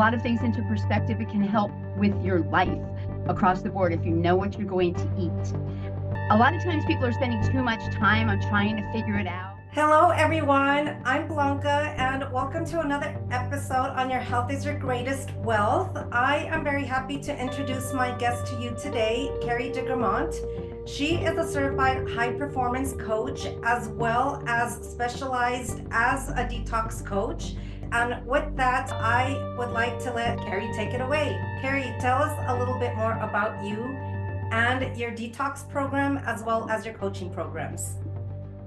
lot of things into perspective. It can help with your life across the board if you know what you're going to eat. A lot of times people are spending too much time on trying to figure it out. Hello everyone, I'm Blanca and welcome to another episode on Your Health is Your Greatest Wealth. I am very happy to introduce my guest to you today, Carrie DeGrandmont. She is a certified high performance coach as well as specialized as a detox coach. And with that, I would like to let Carrie take it away. Carrie, tell us a little bit more about you and your detox program as well as your coaching programs.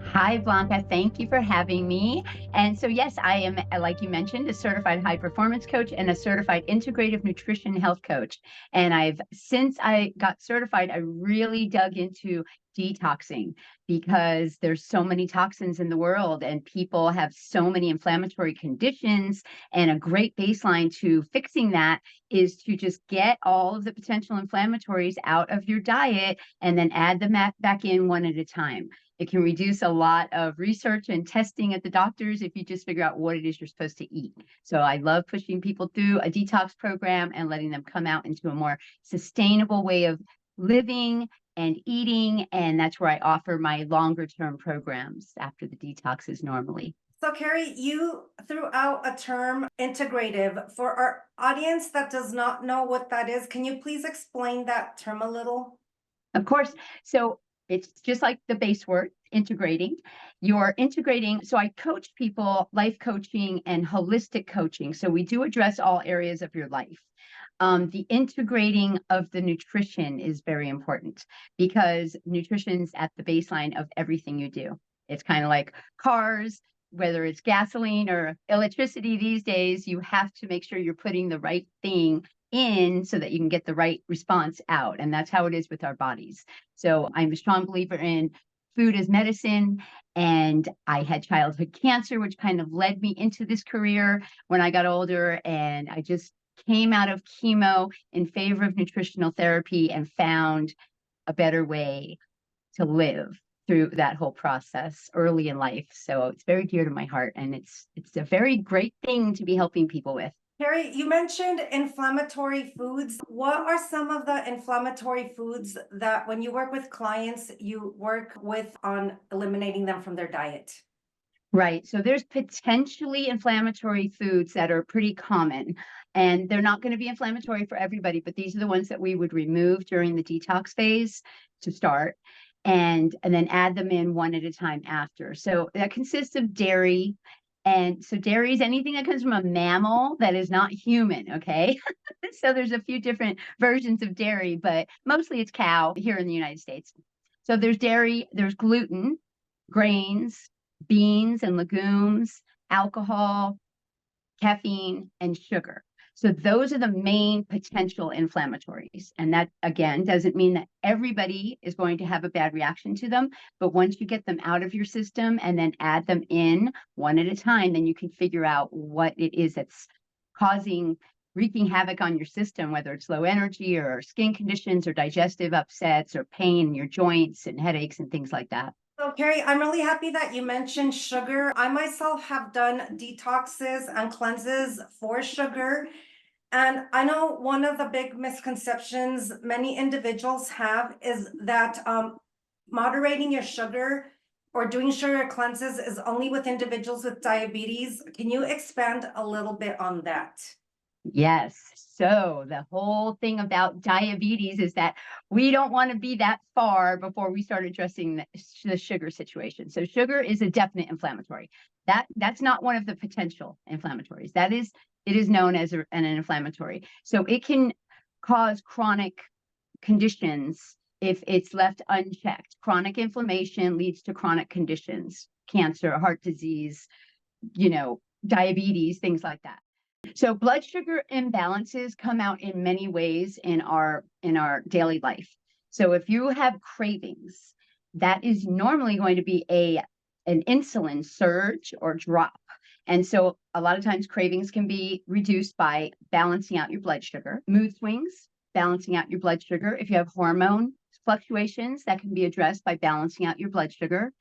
Hi, Blanca. Thank you for having me. And so, yes, I am, like you mentioned, a certified high performance coach and a certified integrative nutrition health coach. And since I got certified, I really dug into detoxing because there's so many toxins in the world and people have so many inflammatory conditions. And a great baseline to fixing that is to just get all of the potential inflammatories out of your diet and then add them back in one at a time. It can reduce a lot of research and testing at the doctors if you just figure out what it is you're supposed to eat. So I love pushing people through a detox program and letting them come out into a more sustainable way of living and eating. And that's where I offer my longer term programs after the detoxes normally. So Carrie, you threw out a term integrative. For our audience that does not know what that is, can you please explain that term a little? Of course. So it's just like the base word, integrating. You're integrating. So I coach people, life coaching and holistic coaching. So we do address all areas of your life. The integrating of the nutrition is very important because nutrition's at the baseline of everything you do. It's kind of like cars, whether it's gasoline or electricity these days, you have to make sure you're putting the right thing in so that you can get the right response out. And that's how it is with our bodies. So I'm a strong believer in food as medicine. And I had childhood cancer, which kind of led me into this career when I got older. And I just came out of chemo in favor of nutritional therapy and found a better way to live through that whole process early in life. So it's very dear to my heart. And it's a very great thing to be helping people with. Carrie, you mentioned inflammatory foods. What are some of the inflammatory foods that when you work with clients, you work with on eliminating them from their diet? Right. So there's potentially inflammatory foods that are pretty common, and they're not going to be inflammatory for everybody, but these are the ones that we would remove during the detox phase to start and then add them in one at a time after. So that consists of dairy. And so dairy is anything that comes from a mammal that is not human, okay? So there's a few different versions of dairy, but mostly it's cow here in the United States. So there's dairy, there's gluten, grains, beans and legumes, alcohol, caffeine, and sugar. So those are the main potential inflammatories. And that, again, doesn't mean that everybody is going to have a bad reaction to them. But once you get them out of your system and then add them in one at a time, then you can figure out what it is that's wreaking havoc on your system, whether it's low energy or skin conditions or digestive upsets or pain in your joints and headaches and things like that. So Carrie, I'm really happy that you mentioned sugar. I myself have done detoxes and cleanses for sugar. And I know one of the big misconceptions many individuals have is that moderating your sugar or doing sugar cleanses is only with individuals with diabetes. Can you expand a little bit on that? Yes. So the whole thing about diabetes is that we don't want to be that far before we start addressing the sugar situation. So sugar is a definite inflammatory. That's not one of the potential inflammatories. It is known as an inflammatory. So it can cause chronic conditions if it's left unchecked. Chronic inflammation leads to chronic conditions, cancer, heart disease, diabetes, things like that. So blood sugar imbalances come out in many ways in our daily life. So if you have cravings, that is normally going to be an insulin surge or drop. And so a lot of times cravings can be reduced by balancing out your blood sugar. Mood swings, balancing out your blood sugar. If you have hormone fluctuations, that can be addressed by balancing out your blood sugar.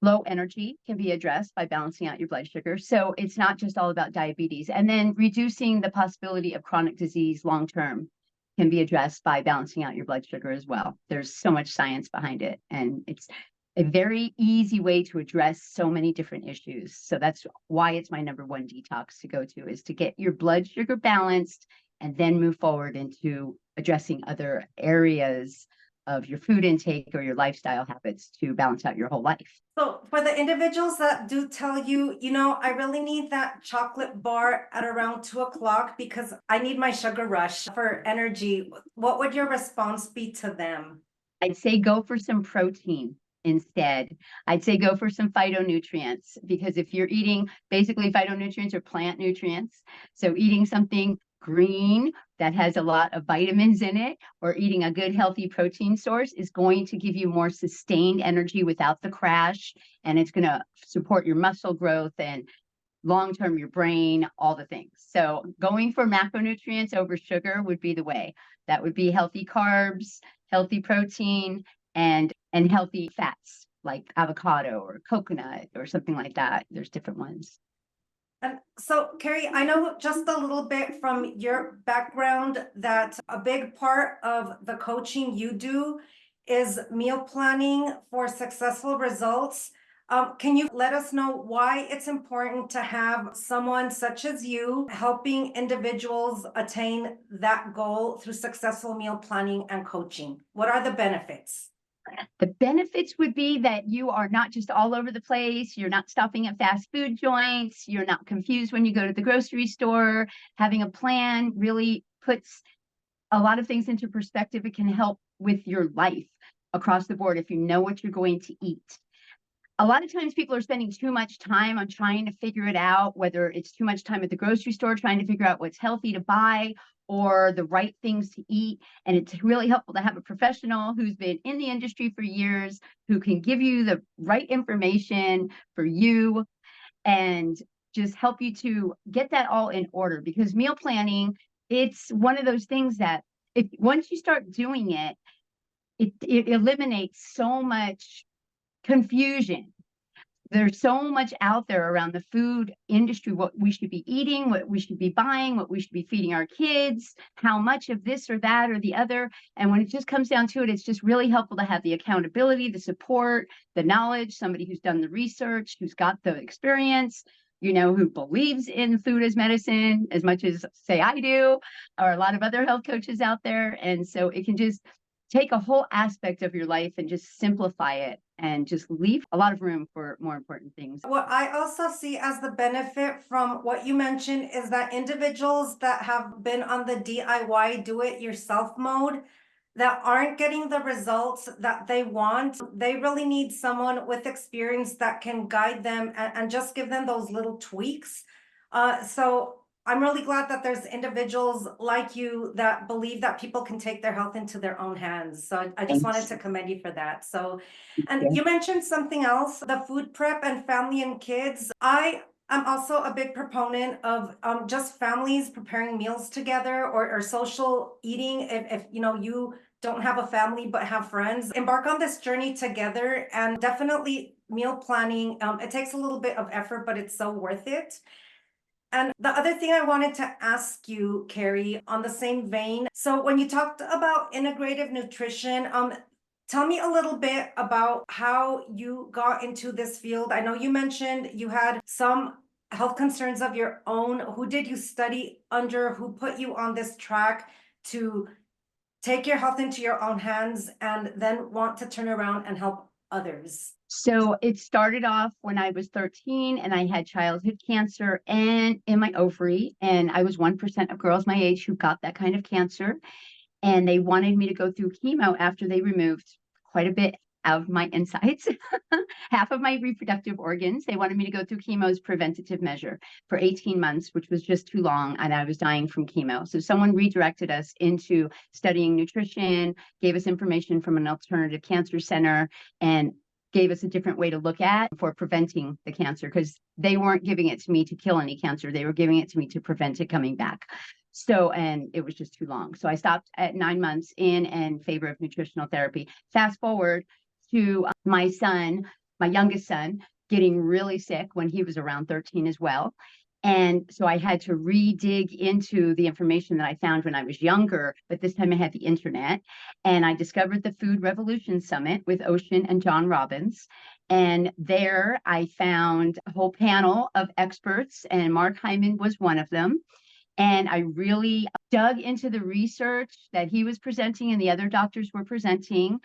Low energy can be addressed by balancing out your blood sugar. So it's not just all about diabetes. And then reducing the possibility of chronic disease long term can be addressed by balancing out your blood sugar as well. There's so much science behind it, and it's a very easy way to address so many different issues. So that's why it's my number one detox to go to, is to get your blood sugar balanced and then move forward into addressing other areas of your food intake or your lifestyle habits to balance out your whole life. So for the individuals that do tell you, I really need that chocolate bar at around 2 o'clock because I need my sugar rush for energy, what would your response be to them? I'd say go for some protein instead. I'd say go for some phytonutrients, because if you're eating, basically phytonutrients are plant nutrients. So eating something green that has a lot of vitamins in it, or eating a good healthy protein source, is going to give you more sustained energy without the crash, and it's going to support your muscle growth and long-term your brain, all the things. So going for macronutrients over sugar would be the way. That would be healthy carbs, healthy protein, and healthy fats like avocado or coconut or something like that. There's different ones. And so, Carrie, I know just a little bit from your background that a big part of the coaching you do is meal planning for successful results. Can you let us know why it's important to have someone such as you helping individuals attain that goal through successful meal planning and coaching? What are the benefits? The benefits would be that you are not just all over the place. You're not stopping at fast food joints. You're not confused when you go to the grocery store. Having a plan really puts a lot of things into perspective. It can help with your life across the board if you know what you're going to eat. A lot of times people are spending too much time on trying to figure it out, whether it's too much time at the grocery store trying to figure out what's healthy to buy or the right things to eat. And it's really helpful to have a professional who's been in the industry for years, who can give you the right information for you and just help you to get that all in order. Because meal planning, it's one of those things that once you start doing it, it eliminates so much confusion. There's so much out there around the food industry, what we should be eating, what we should be buying, what we should be feeding our kids, how much of this or that or the other. And when it just comes down to it, it's just really helpful to have the accountability, the support, the knowledge, somebody who's done the research, who's got the experience, who believes in food as medicine as much as, say, I do, or a lot of other health coaches out there. And so it can just take a whole aspect of your life and just simplify it and just leave a lot of room for more important things. What I also see as the benefit from what you mentioned is that individuals that have been on the DIY, do it yourself mode, that aren't getting the results that they want, they really need someone with experience that can guide them and just give them those little tweaks. So I'm really glad that there's individuals like you that believe that people can take their health into their own hands. So I just wanted to commend you for that. So, and you mentioned something else, the food prep and family and kids. I'm also a big proponent of just families preparing meals together or social eating. If you don't have a family but have friends, embark on this journey together. And definitely meal planning, it takes a little bit of effort, but it's so worth it. And the other thing I wanted to ask you, Carrie, on the same vein. So when you talked about integrative nutrition, tell me a little bit about how you got into this field. I know you mentioned you had some health concerns of your own. Who did you study under? Who put you on this track to take your health into your own hands and then want to turn around and help others? So it started off when I was 13 and I had childhood cancer and in my ovary. And I was 1% of girls my age who got that kind of cancer. And they wanted me to go through chemo after they removed quite a bit of my insides, half of my reproductive organs. They wanted me to go through chemo as preventative measure for 18 months, which was just too long. And I was dying from chemo. So someone redirected us into studying nutrition, gave us information from an alternative cancer center, and gave us a different way to look at for preventing the cancer, because they weren't giving it to me to kill any cancer. They were giving it to me to prevent it coming back. So, and it was just too long. So I stopped at 9 months in favor of nutritional therapy. Fast forward to my son my youngest son getting really sick when he was around 13 as well. And so I had to re-dig into the information that I found when I was younger, but this time I had the internet. And I discovered the Food Revolution Summit with Ocean and John Robbins. And there I found a whole panel of experts, and Mark Hyman was one of them. And I really dug into the research that he was presenting and the other doctors were presenting.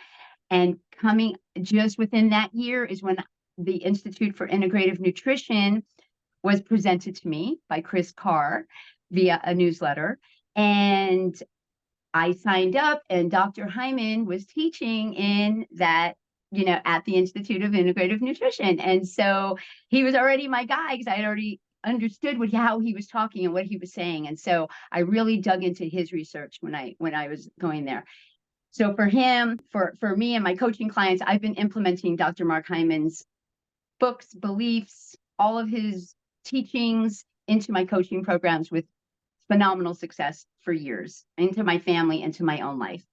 And coming just within that year is when the Institute for Integrative Nutrition was presented to me by Chris Carr via a newsletter. And I signed up, and Dr. Hyman was teaching in that, at the Institute of Integrative Nutrition. And so he was already my guy because I had already understood how he was talking and what he was saying. And so I really dug into his research when I was going there. So for him, for me and my coaching clients, I've been implementing Dr. Mark Hyman's books, beliefs, all of his teachings into my coaching programs with phenomenal success for years, into my family, into my own life.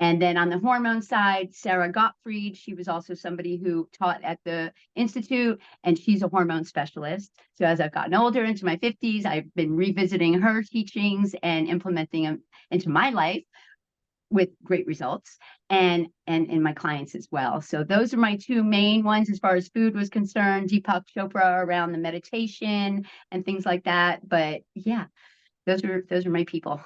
And then on the hormone side, Sarah Gottfried, she was also somebody who taught at the Institute, and she's a hormone specialist. So as I've gotten older, into my 50s, I've been revisiting her teachings and implementing them into my life with great results, and in my clients as well. So those are my two main ones as far as food was concerned. Deepak Chopra around the meditation and things like that. But yeah, those are my people.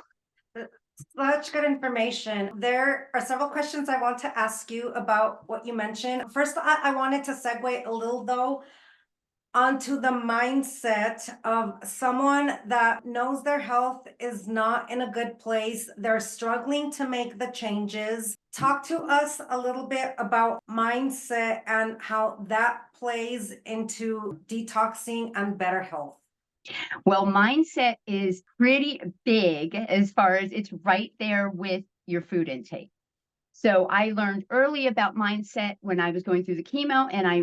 Such good information. There are several questions I want to ask you about what you mentioned. First, I wanted to segue a little though onto the mindset of someone that knows their health is not in a good place. They're struggling to make the changes. Talk to us a little bit about mindset and how that plays into detoxing and better health. Well, mindset is pretty big as far as it's right there with your food intake. So I learned early about mindset when I was going through the chemo, and I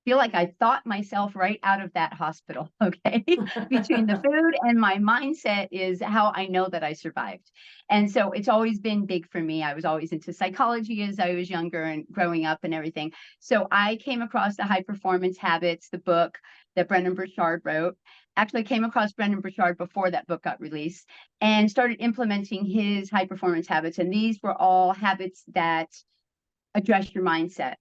feel like I thought myself right out of that hospital, okay? Between the food and my mindset is how I know that I survived. And so it's always been big for me. I was always into psychology as I was younger and growing up and everything. So I came across the High Performance Habits, the book that Brendon Burchard wrote. Actually, I came across Brendon Burchard before that book got released and started implementing his high performance habits. And these were all habits that address your mindset.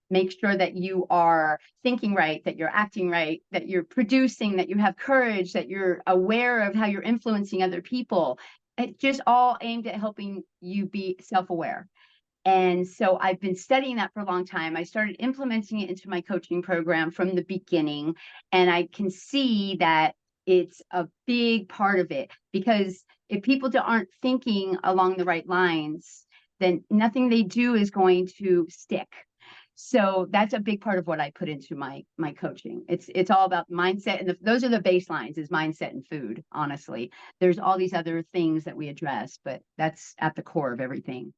Make sure that you are thinking right, that you're acting right, that you're producing, that you have courage, that you're aware of how you're influencing other people. It's just all aimed at helping you be self-aware. And so I've been studying that for a long time. I started implementing it into my coaching program from the beginning, and I can see that it's a big part of it, because if people aren't thinking along the right lines, then nothing they do is going to stick. So that's a big part of what I put into my coaching. It's all about mindset, and those are the baselines, is mindset and food. Honestly, there's all these other things that we address, but that's at the core of everything.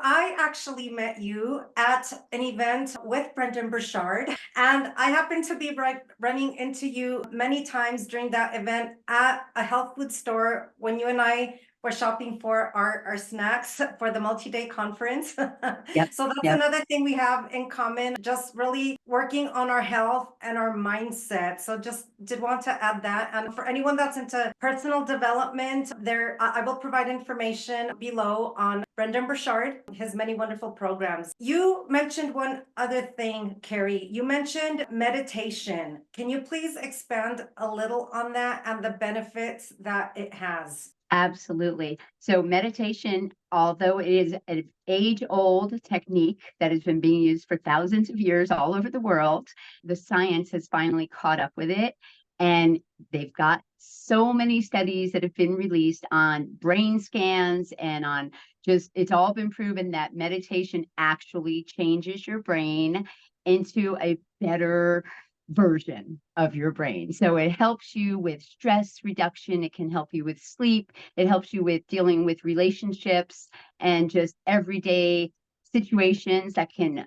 I actually met you at an event with Brendon Burchard, and I happened to be running into you many times during that event at a health food store when you and I were shopping for our snacks for the multi-day conference. Yep. So that's Yep. another thing we have in common, just really working on our health and our mindset. So just did want to add that. And for anyone that's into personal development, I will provide information below on Brendon Burchard, his many wonderful programs. You mentioned one other thing, Carrie. You mentioned meditation. Can you please expand a little on that and the benefits that it has? Absolutely. So meditation, although it is an age-old technique that has been being used for thousands of years all over the world, the science has finally caught up with it. And they've got so many studies that have been released on brain scans and on it's all been proven that meditation actually changes your brain into a better version of your brain. So it helps you with stress reduction. It can help you with sleep. It helps you with dealing with relationships and just everyday situations that can,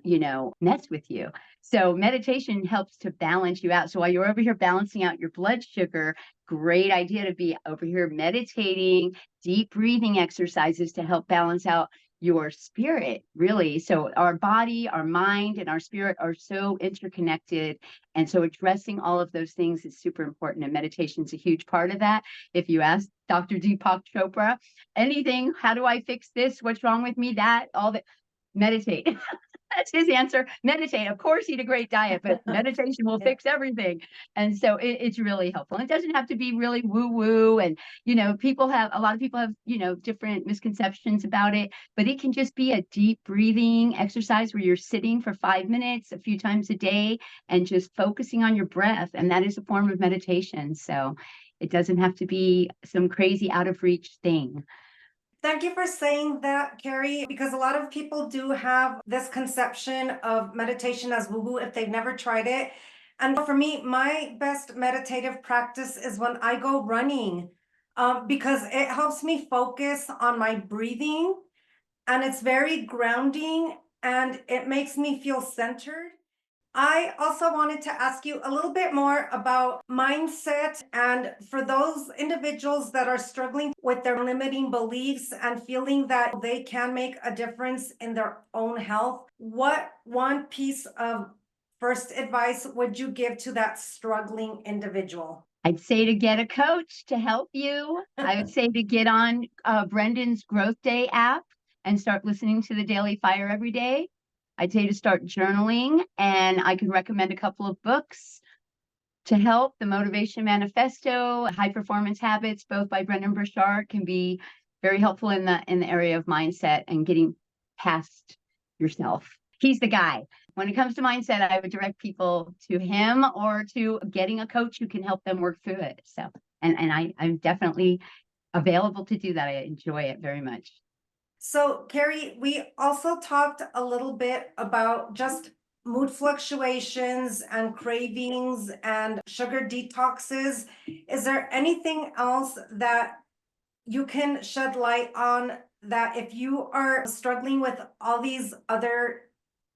mess with you. So meditation helps to balance you out. So while you're over here balancing out your blood sugar, great idea to be over here meditating, deep breathing exercises to help balance out your spirit, really. So our body, our mind, and our spirit are so interconnected. And so addressing all of those things is super important. And meditation is a huge part of that. If you ask Dr. Deepak Chopra, anything, how do I fix this? What's wrong with me? That, all that, meditate. That's his answer. Meditate. Of course, eat a great diet, but meditation will fix everything. And so it's really helpful. It doesn't have to be really woo woo. And, a lot of people have, different misconceptions about it, but it can just be a deep breathing exercise where you're sitting for 5 minutes a few times a day and just focusing on your breath. And that is a form of meditation. So it doesn't have to be some crazy out of reach thing. Thank you for saying that, Carrie, because a lot of people do have this conception of meditation as woo-woo if they've never tried it. And for me, my best meditative practice is when I go running, because it helps me focus on my breathing, and it's very grounding, and it makes me feel centered. I also wanted to ask you a little bit more about mindset. And for those individuals that are struggling with their limiting beliefs and feeling that they can make a difference in their own health, what one piece of first advice would you give to that struggling individual? I'd say to get a coach to help you. I would say to get on Brendon's Growthday app and start listening to the Daily Fire every day. I'd say to start journaling, and I could recommend a couple of books to help. The Motivation Manifesto, High Performance Habits, both by Brendon Burchard, can be very helpful in the area of mindset and getting past yourself. He's the guy. When it comes to mindset, I would direct people to him or to getting a coach who can help them work through it. So, and I'm definitely available to do that. I enjoy it very much. So, Carrie, we also talked a little bit about just mood fluctuations and cravings and sugar detoxes. Is there anything else that you can shed light on, that if you are struggling with all these other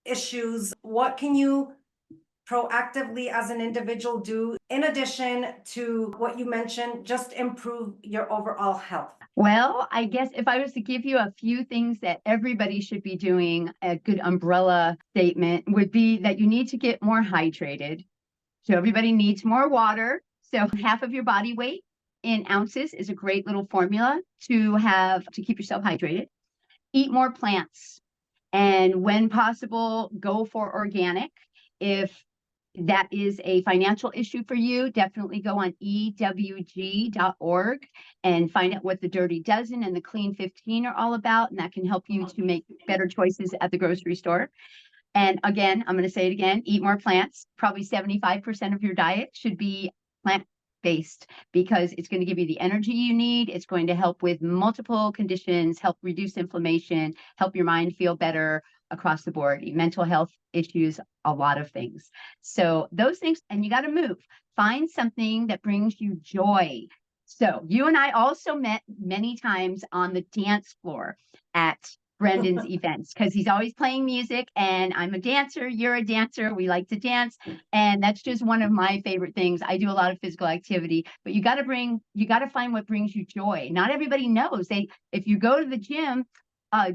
issues, what can you proactively as an individual do in addition to what you mentioned, just improve your overall health? Well, I guess if I was to give you a few things that everybody should be doing, a good umbrella statement would be that you need to get more hydrated. So everybody needs more water. So half of your body weight in ounces is a great little formula to keep yourself hydrated. Eat more plants. And when possible, go for organic. If that is a financial issue for you, definitely go on ewg.org and find out what the Dirty Dozen and the Clean 15 are all about. And that can help you to make better choices at the grocery store. And again, I'm going to say it again, eat more plants. Probably 75% of your diet should be plant-based because it's going to give you the energy you need. It's going to help with multiple conditions, help reduce inflammation, help your mind feel better across the board, mental health issues, a lot of things. So those things, and you got to move. Find something that brings you joy. So you and I also met many times on the dance floor at Brendon's events because he's always playing music, and I'm a dancer, you're a dancer, we like to dance, and that's just one of my favorite things. I do a lot of physical activity, but you got to find what brings you joy. Not everybody knows. If you go to the gym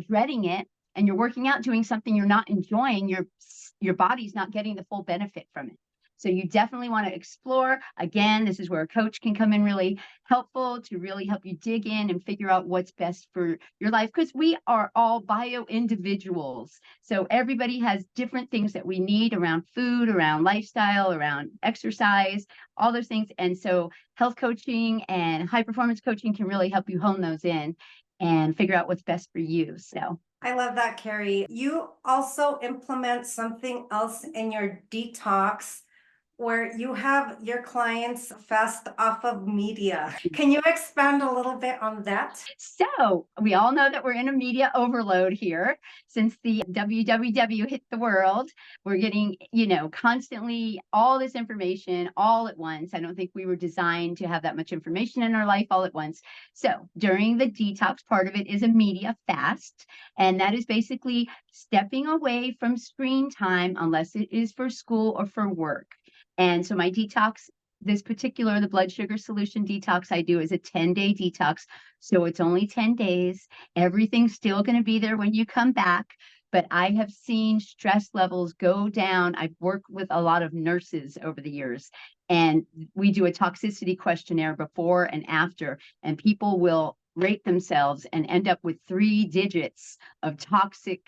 dreading it and you're working out doing something you're not enjoying, your body's not getting the full benefit from it. So you definitely want to explore. Again, this is where a coach can come in really helpful to really help you dig in and figure out what's best for your life, because we are all bio individuals. So everybody has different things that we need around food, around lifestyle, around exercise, all those things. And so health coaching and high performance coaching can really help you hone those in and figure out what's best for you. So I love that, Carrie. You also implement something else in your detox where you have your clients fast off of media. Can you expand a little bit on that? So we all know that we're in a media overload here. Since the WWW hit the world, we're getting, constantly all this information all at once. I don't think we were designed to have that much information in our life all at once. So during the detox, part of it is a media fast. And that is basically stepping away from screen time unless it is for school or for work. And so my detox this particular, the blood sugar solution detox I do is a 10-day detox. So it's only 10 days. Everything's still going to be there when you come back. But I have seen stress levels go down. I've worked with a lot of nurses over the years, and we do a toxicity questionnaire before and after, and people will rate themselves and end up with 3 digits of toxic,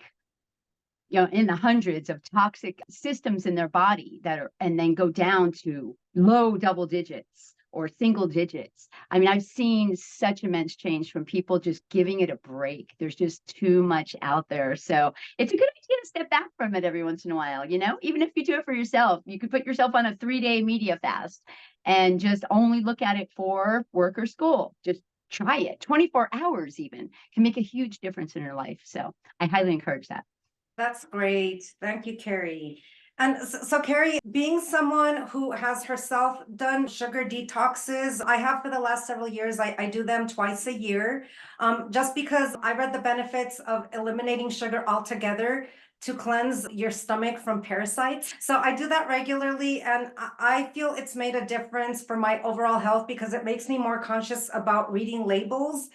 in the hundreds of toxic systems in their body and then go down to low double digits or single digits. I mean, I've seen such immense change from people just giving it a break. There's just too much out there. So it's a good idea to step back from it every once in a while, even if you do it for yourself. You could put yourself on a 3-day media fast and just only look at it for work or school. Just try it. 24 hours even can make a huge difference in your life. So I highly encourage that. That's great. Thank you, Carrie. And so, Carrie, being someone who has herself done sugar detoxes, I have for the last several years. I do them twice a year, just because I read the benefits of eliminating sugar altogether to cleanse your stomach from parasites. So I do that regularly, and I feel it's made a difference for my overall health because it makes me more conscious about reading labels,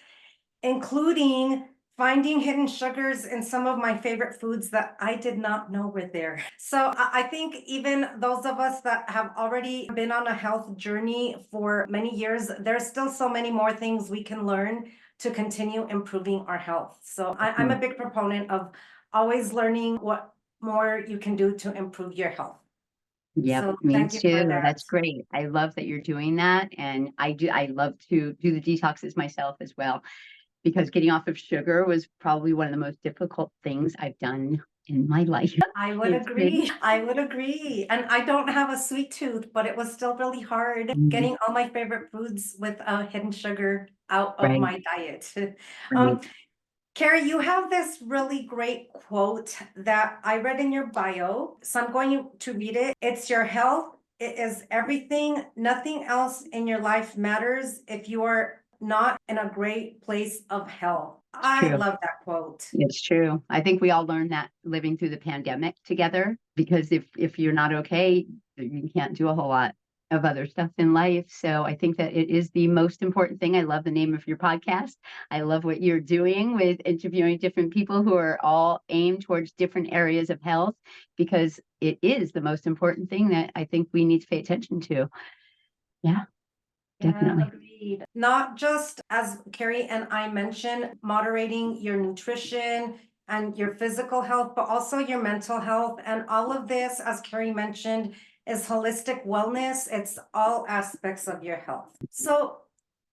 including finding hidden sugars in some of my favorite foods that I did not know were there. So I think even those of us that have already been on a health journey for many years, there's still so many more things we can learn to continue improving our health. So I'm a big proponent of always learning what more you can do to improve your health. Yeah, So me thank you for too. that. That's great. I love that you're doing that. And I love to do the detoxes myself as well, because getting off of sugar was probably one of the most difficult things I've done in my life. I would It's agree. been- I would agree. And I don't have a sweet tooth, but it was still really hard getting all my favorite foods with hidden sugar out of Right, my diet. right. Carrie, you have this really great quote that I read in your bio. So I'm going to read it. It's your health. It is everything. Nothing else in your life matters if you are not in a great place of health. I True. love that quote. It's true. I think we all learned that living through the pandemic together, because if you're not okay, you can't do a whole lot of other stuff in life. So I think that it is the most important thing. I love the name of your podcast. I love what you're doing with interviewing different people who are all aimed towards different areas of health, because it is the most important thing that I think we need to pay attention to. Yeah. Definitely. Yeah, agreed. Not just, as Carrie and I mentioned, moderating your nutrition and your physical health, but also your mental health. And all of this, as Carrie mentioned, is holistic wellness. It's all aspects of your health. So,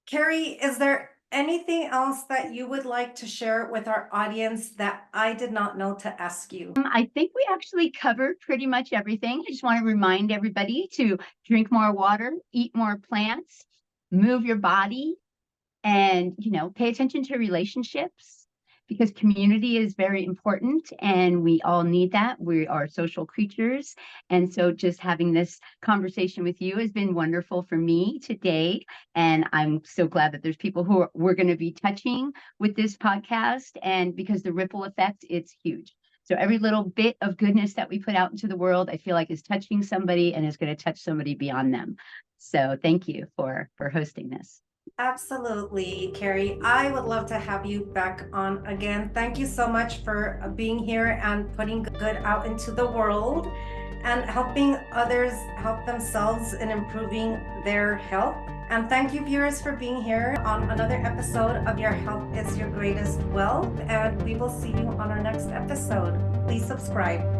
Carrie, is there anything else that you would like to share with our audience that I did not know to ask you? I think we actually covered pretty much everything. I just want to remind everybody to drink more water, eat more plants, move your body, and pay attention to relationships, because community is very important and we all need that. We are social creatures, and so just having this conversation with you has been wonderful for me today, and I'm so glad that there's people who we're going to be touching with this podcast, and because the ripple effect, it's huge. So every little bit of goodness that we put out into the world, I feel like is touching somebody and is going to touch somebody beyond them. So thank you for hosting this. Absolutely, Carrie. I would love to have you back on again. Thank you so much for being here and putting good out into the world and helping others help themselves in improving their health. And thank you, viewers, for being here on another episode of Your Health is Your Greatest Wealth. And we will see you on our next episode. Please subscribe.